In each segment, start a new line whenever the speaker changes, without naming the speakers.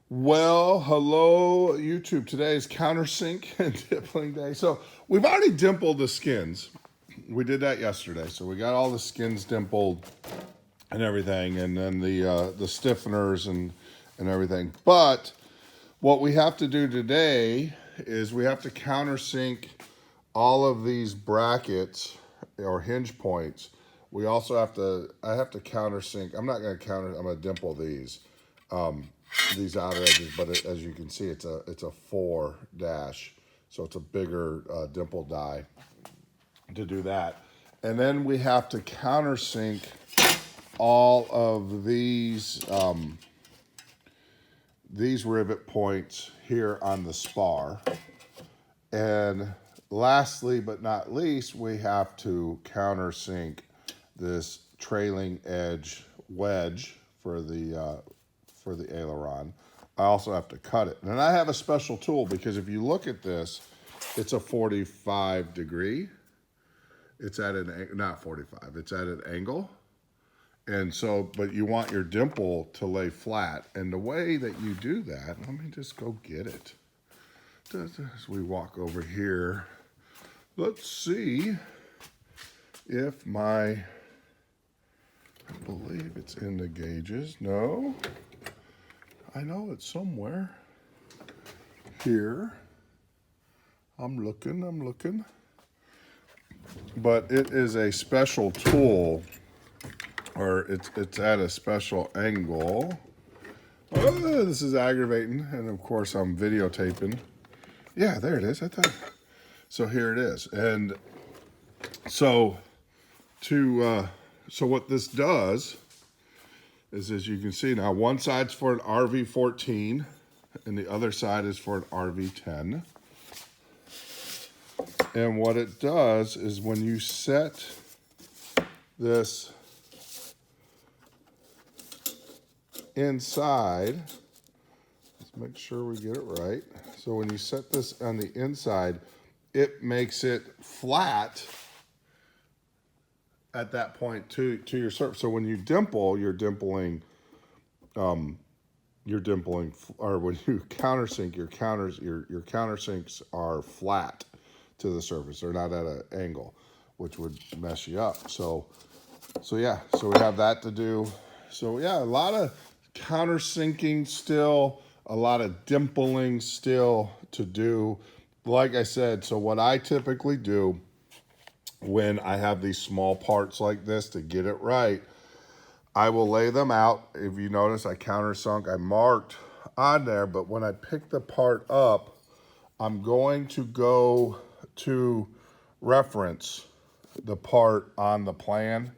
Well, hello YouTube. Today is countersink and dimpling day. So we've already dimpled the skins. We did that yesterday. So we got all the skins dimpled and everything, and then the stiffeners and everything. But what we have to do today is we have to countersink all of these brackets or hinge points. We also have to, I have to countersink. I'm not going to I'm going to dimple these outer edges, but as you can see, it's a 4 dash, so it's a bigger dimple die to do that. And then we have to countersink all of these rivet points here on the spar. And lastly, but not least, we have to countersink this trailing edge wedge for the aileron. I also have to cut it. And I have a special tool because if you look at this, it's a 45 degree. It's at an, not 45, it's at an angle. And so, but you want your dimple to lay flat. And the way that you do that, let me just go get it. As we walk over here, let's see if I believe it's in the gauges. No. I know it's somewhere here. I'm looking. But it is a special tool, or it's at a special angle. Oh, this is aggravating, and of course I'm videotaping. Yeah, there it is. I thought. So here it is, and so so what this does is, as you can see now, one side's for an RV14 and the other side is for an RV10. And what it does is when you set this inside, let's make sure we get it right. So when you set this on the inside, it makes it flat at that point to your surface. So when you dimple, you're dimpling, or when you countersink, your countersinks are flat to the surface. They're not at an angle, which would mess you up. So yeah, so we have that to do. So yeah, a lot of countersinking still, a lot of dimpling still to do. Like I said, so what I typically do when I have these small parts like this to get it right, I will lay them out. If you notice, I countersunk, I marked on there, but when I pick the part up, I'm going to go to reference the part on the plan,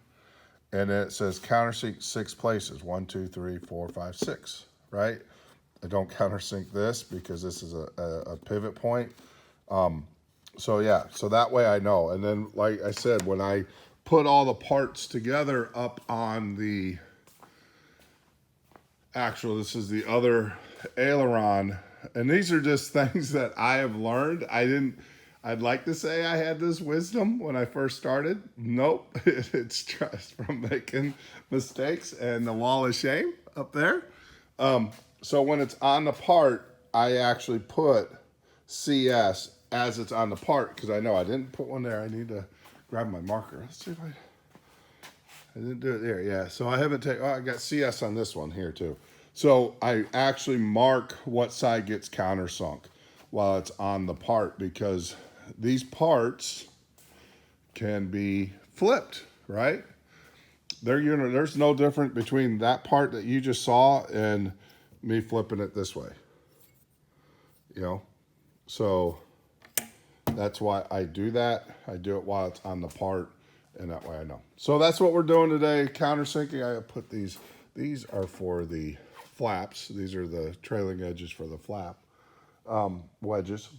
and it says countersink 6 places, 1, 2, 3, 4, 5, 6, right? I don't countersink this because this is a pivot point. So yeah, so that way I know. And then, like I said, when I put all the parts together up on the this is the other aileron. And these are just things that I have learned. I'd like to say I had this wisdom when I first started. Nope, it's just from making mistakes and the wall of shame up there. So when it's on the part, I actually put CS as it's on the part because I know I didn't put one there. I need to grab my marker. Let's see if I didn't do it there. Yeah, so I haven't taken, I got CS on this one here too. So I actually mark what side gets countersunk while it's on the part because these parts can be flipped, right? There's no difference between that part that you just saw and me flipping it this way, you know? So that's why I do that. I do it while it's on the part, and that way I know. So that's what we're doing today, countersinking. I put these are for the flaps. These are the trailing edges for the flap wedges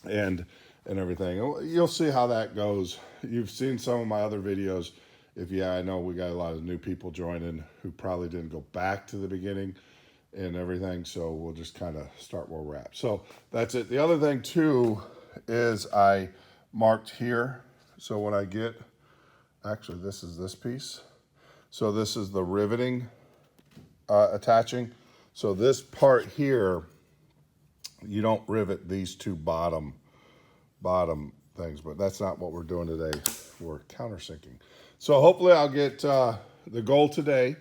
and everything. You'll see how that goes. You've seen some of my other videos. I know we got a lot of new people joining who probably didn't go back to the beginning and everything, so we'll just kind of start where we're at. So that's it. The other thing too is I marked here. So when I get, actually this is this piece. So this is the riveting attaching. So this part here, you don't rivet these two bottom things, but that's not what we're doing today. We're countersinking. So hopefully I'll get, the goal today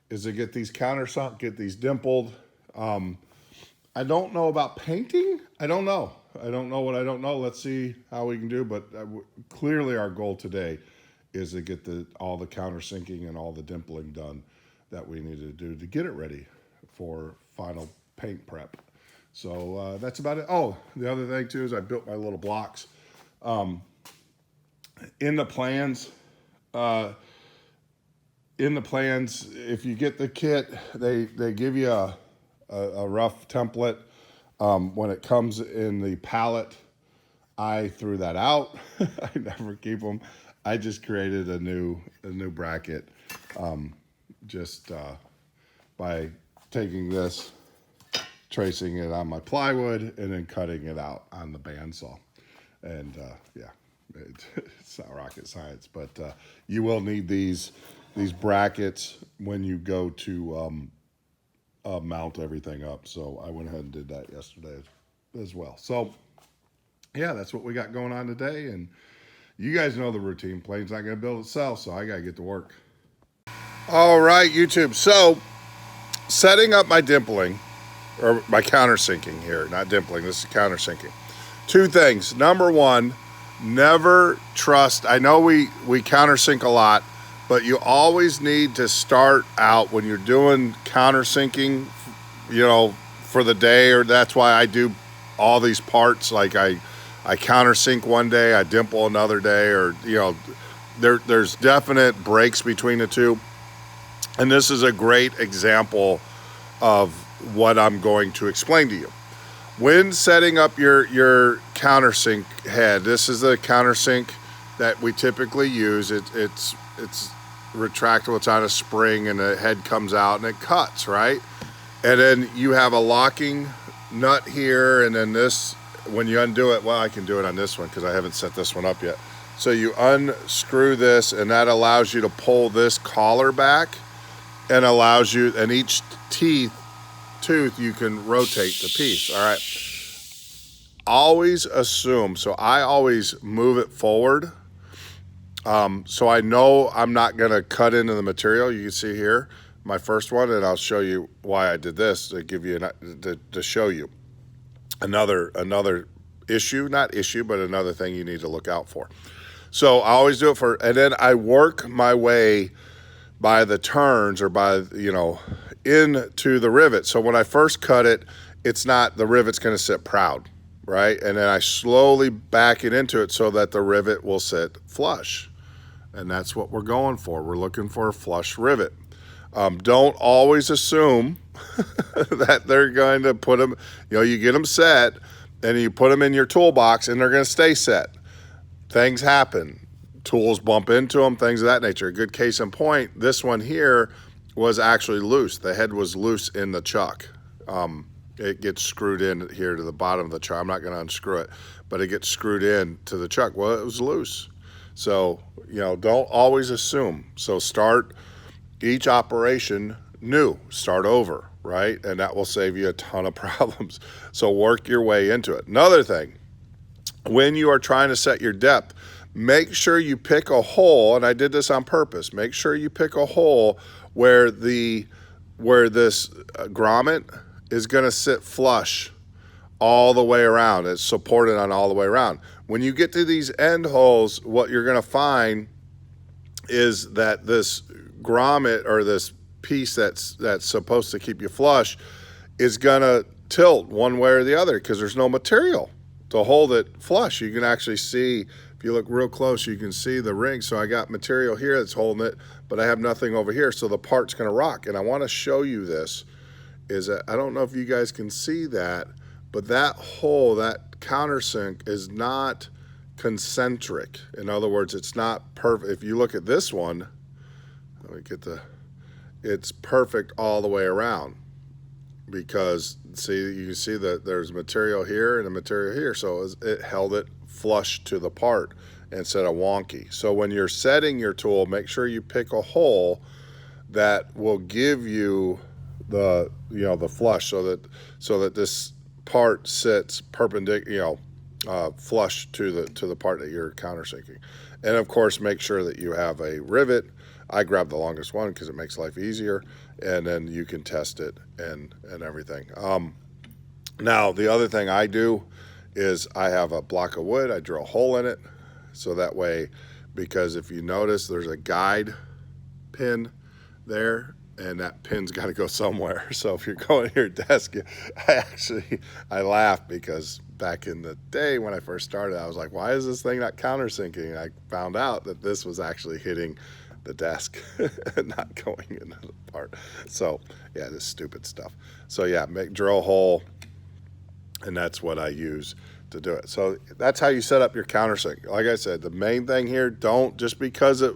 is to get these countersunk, get these dimpled. I don't know about painting. I don't know what I don't know. Let's see how we can do. But clearly our goal today is to get all the countersinking and all the dimpling done that we need to do to get it ready for final paint prep. So that's about it. Oh, the other thing too is I built my little blocks. In the plans, if you get the kit, they give you a rough template. When it comes in the pallet, I threw that out. I never keep them. I just created a new bracket, by taking this, tracing it on my plywood, and then cutting it out on the bandsaw. And yeah, it's not rocket science, but you will need these brackets when you go to mount everything up. So I went ahead and did that yesterday as well. So yeah, that's what we got going on today. And you guys know the routine. Plane's not going to build itself, so I got to get to work. All right, YouTube. So setting up my dimpling, or my countersinking here, not dimpling, this is countersinking. Two things. Number one, never trust. I know we countersink a lot, but you always need to start out when you're doing countersinking, for the day, or that's why I do all these parts. Like I countersink one day, I dimple another day, or, there's definite breaks between the two. And this is a great example of what I'm going to explain to you. When setting up your countersink head, this is the countersink that we typically use. It's retractable, it's on a spring, and the head comes out and it cuts, right? And then you have a locking nut here, and then this, when you undo it, well, I can do it on this one because I haven't set this one up yet. So you unscrew this, and that allows you to pull this collar back, and allows you, and each tooth you can rotate the piece. All right, always assume, so I always move it forward, so I know I'm not going to cut into the material. You can see here my first one, and I'll show you why I did this to give you to show you another issue, not issue, but another thing you need to look out for. So I always do it and then I work my way by the turns, or by, into the rivet. So when I first cut it, it's not, the rivet's going to sit proud, right? And then I slowly back it into it so that the rivet will sit flush. And that's what we're going for. We're looking for a flush rivet. Don't always assume that they're going to put them, you get them set and you put them in your toolbox and they're going to stay set. Things happen. Tools bump into them, things of that nature. A good case in point, this one here was actually loose. The head was loose in the chuck. It gets screwed in here to the bottom of the chuck. I'm not going to unscrew it, but it gets screwed in to the chuck. Well, it was loose. So, don't always assume. So start each operation new, start over, right? And that will save you a ton of problems. So work your way into it. Another thing, when you are trying to set your depth, make sure you pick a hole, and I did this on purpose. Make sure you pick a hole where this grommet is going to sit flush all the way around. It's supported on all the way around. When you get to these end holes, what you're going to find is that this grommet, or this piece that's supposed to keep you flush, is going to tilt one way or the other because there's no material to hold it flush. You can actually see, if you look real close, you can see the ring. So I got material here that's holding it, but I have nothing over here, so the part's going to rock. And I want to show you this, is that I don't know if you guys can see that, but that hole, that countersink, is not concentric. In other words, it's not perfect. If you look at this one, let me get it's perfect all the way around, because you can see that there's material here and a material here, so it held it flush to the part instead of wonky. So when you're setting your tool, make sure you pick a hole that will give you the flush, so that this part sits perpendicular, flush to the part that you're countersinking. And of course, make sure that you have a rivet. I grab the longest one because it makes life easier, and then you can test it and everything. Now, the other thing I do is I have a block of wood. I drill a hole in it, so that way, because if you notice, there's a guide pin there, and that pin's got to go somewhere. So if you're going to your desk, I laugh because back in the day when I first started, I was like, why is this thing not countersinking? And I found out that this was actually hitting the desk and not going into the part. So yeah, this stupid stuff. So yeah, drill a hole, and that's what I use to do it. So that's how you set up your countersink. Like I said, the main thing here, don't just because it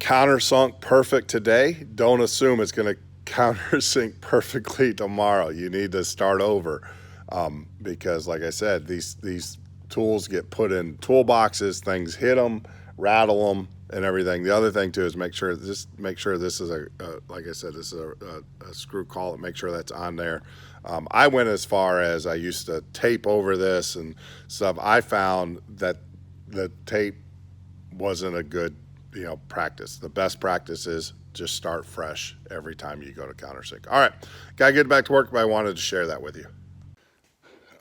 countersunk perfect today, don't assume it's going to countersink perfectly tomorrow. You need to start over, because like I said, these tools get put in toolboxes, things hit them, rattle them, and everything. The other thing too is make sure this is like I said, this is a screw collet. Make sure that's on there. I went as far as I used to tape over this and stuff. I found that the tape wasn't a good practice. The best practice is just start fresh every time you go to countersink. All right, gotta get back to work, but I wanted to share that with you.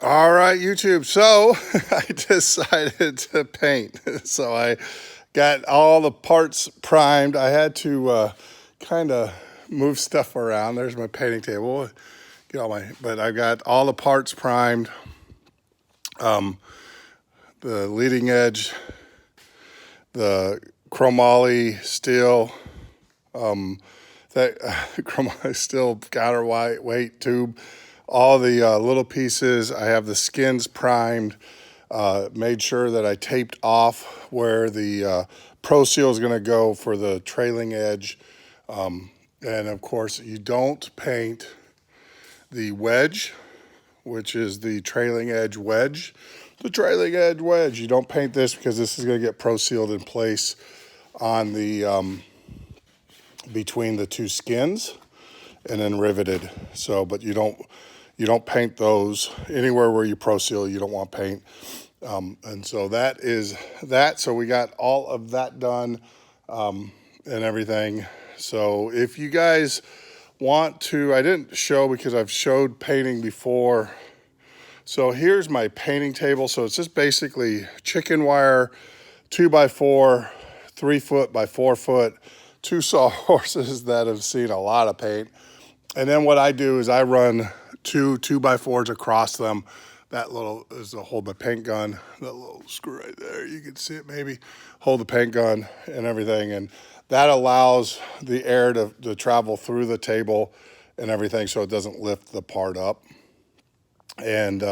All right, YouTube. So I decided to paint. So I got all the parts primed. I had to kind of move stuff around. There's my painting table. But I got all the parts primed. The leading edge, the chromoly steel, that chromoly steel counterweight tube, all the little pieces. I have the skins primed. Made sure that I taped off where the Pro Seal is going to go for the trailing edge. And of course, you don't paint the wedge, which is the trailing edge wedge. The trailing edge wedge, you don't paint this because this is going to get Pro Sealed in place on the between the two skins and then riveted. So, but you don't paint those anywhere where you Pro Seal. You don't want paint, and so that is that. So we got all of that done and everything. So if you guys want to, I didn't show because I've showed painting before. So here's my painting table. So it's just basically chicken wire, 2x4, 3 foot by 4 foot, two sawhorses that have seen a lot of paint. And then what I do is I run two 2x4s across them. That little is to hold my paint gun. That little screw right there, you can see it maybe. Hold the paint gun and everything. And that allows the air to travel through the table and everything so it doesn't lift the part up. And,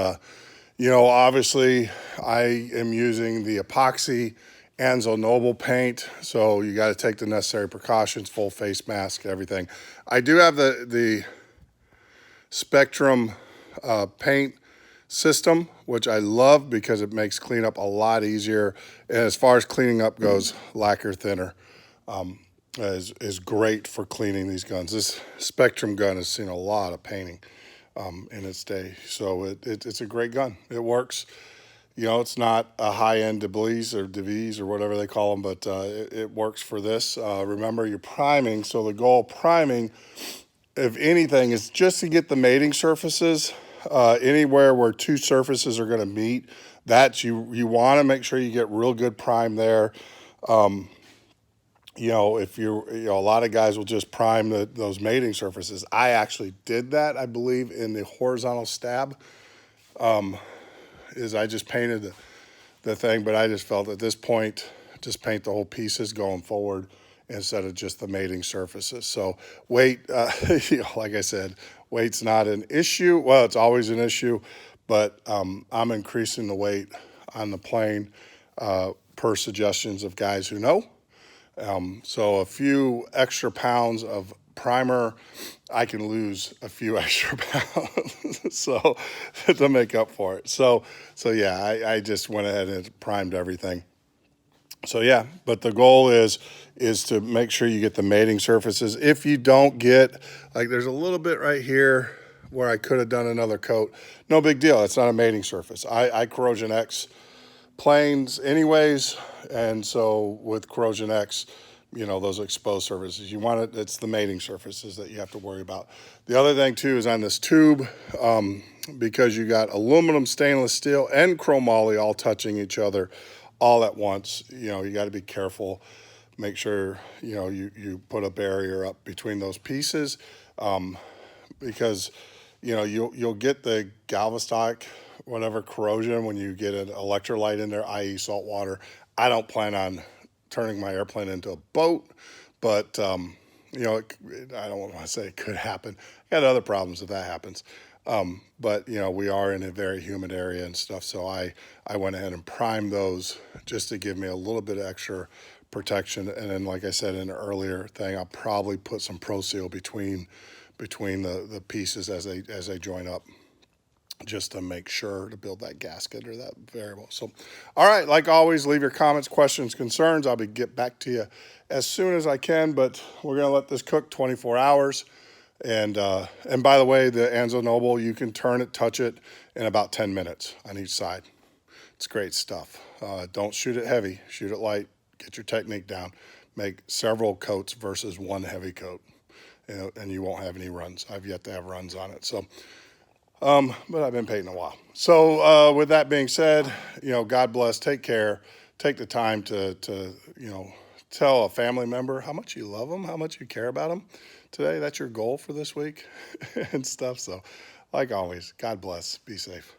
obviously I am using the epoxy Anzo Noble paint. So you got to take the necessary precautions, full face mask, everything. I do have the Spectrum paint system, which I love because it makes cleanup a lot easier. And as far as cleaning up goes, lacquer thinner is great for cleaning these guns. This Spectrum gun has seen a lot of painting in its day. So it's a great gun. It works. It's not a high-end DeVries or whatever they call them, but it works for this. Remember, you're priming. So the goal of priming, if anything, is just to get the mating surfaces anywhere where two surfaces are going to meet. That you want to make sure you get real good prime there. If a lot of guys will just prime those mating surfaces. I actually did that, I believe, in the horizontal stab. Is I just painted the thing, but I just felt at this point, just paint the whole pieces going forward instead of just the mating surfaces. So weight, like I said, weight's not an issue. Well, it's always an issue, but I'm increasing the weight on the plane per suggestions of guys who know. So a few extra pounds of primer, I can lose a few extra pounds so to make up for it. So yeah, I just went ahead and primed everything. So yeah, but the goal is to make sure you get the mating surfaces. If you don't get, like, there's a little bit right here where I could have done another coat. No big deal. It's not a mating surface. I corrosion X planes anyways, and so with corrosion X, those exposed surfaces, you want it. It's the mating surfaces that you have to worry about. The other thing too is on this tube, because you got aluminum, stainless steel, and chromoly all touching each other all at once. You got to be careful. Make sure you put a barrier up between those pieces, because you'll get the galveston whatever corrosion when you get an electrolyte in there, i.e. salt water. I don't plan on turning my airplane into a boat, but I don't want to say it could happen. I got other problems if that happens. But we are in a very humid area and stuff, so I went ahead and primed those just to give me a little bit of extra protection. And then, like I said in an earlier thing, I'll probably put some Pro Seal between the pieces as they join up, just to make sure to build that gasket or that variable. So, all right, like always, leave your comments, questions, concerns. I'll get back to you as soon as I can, but we're gonna let this cook 24 hours. And by the way, the Anzo Noble, you can turn it, touch it in about 10 minutes on each side. It's great stuff. Don't shoot it heavy, shoot it light, get your technique down. Make several coats versus one heavy coat, and you won't have any runs. I've yet to have runs on it. So, but I've been painting a while. So with that being said, God bless, take care, take the time to tell a family member how much you love them, how much you care about them today. That's your goal for this week and stuff. So like always, God bless, be safe.